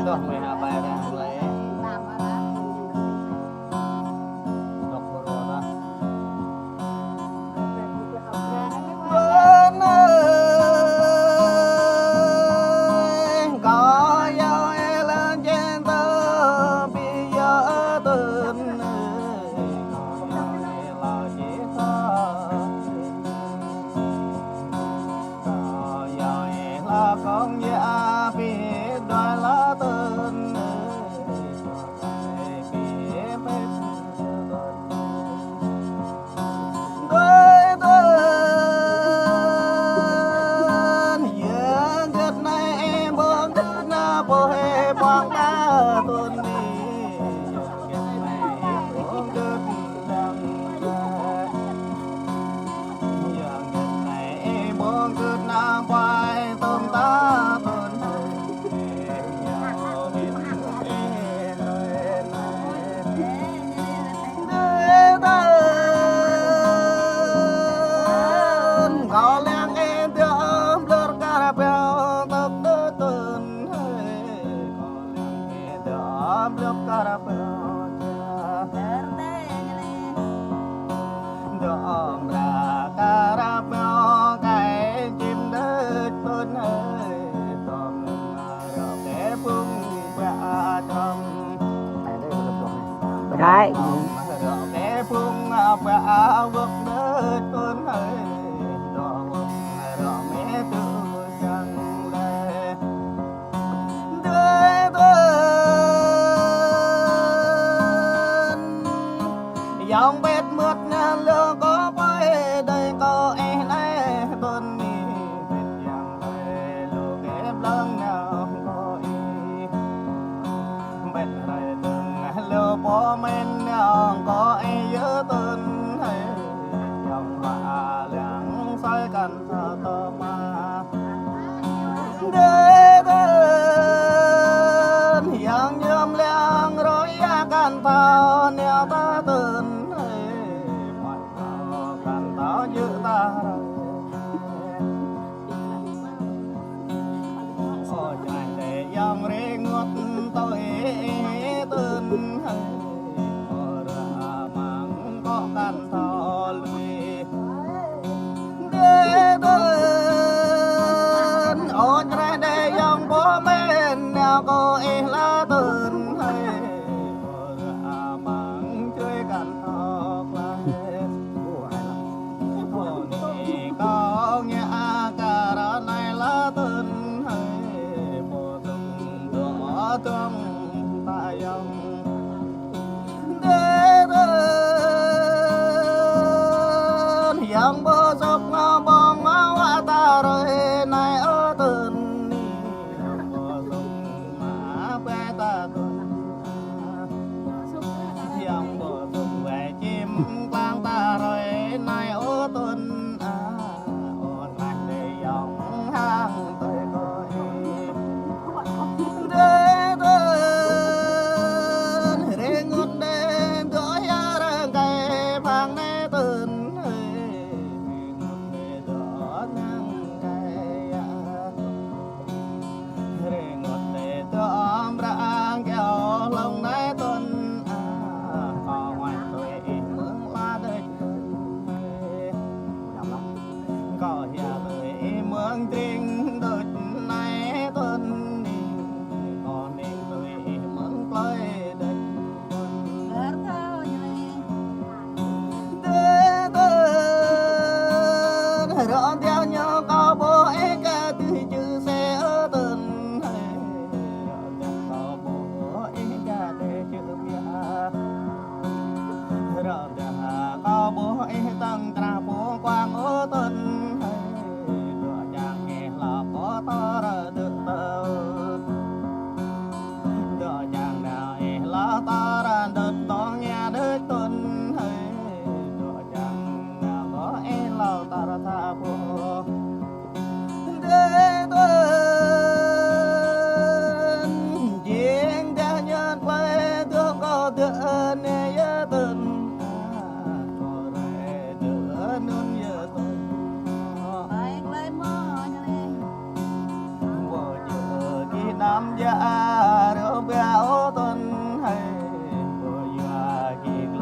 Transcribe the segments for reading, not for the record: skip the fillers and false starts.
tuh meh apa ya mulai dok berona có yêu lên trên tơ bây giờ tình là chỉ là con ya biết đòi lá tên đôi tên giờ kết này em buông thứ na bồ hề quang ta tuần đi kết này buông kết đằng giờ kết này em buông kết na quay tôm ta tuần có lẽ em đưa ôm lướt cả bèo tập đôi tuần có lẽ em đưa ôm lướt cả bèo đưa ôm ra cả bèo cái chim đứt tuần ơi tôm rồi để phung bạ trong Đấy. rồi để phung bạ vực đứt tuần ơi dòng bét mượt lương có bay đây có em này tuần đi bét yang về lúa ghép lăng nào có em bét này từng lúa bó men nào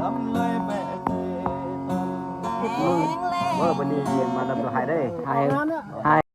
lắm lời bè tê tầnเมื่อวันนี้มาดำตัวหายได้หาย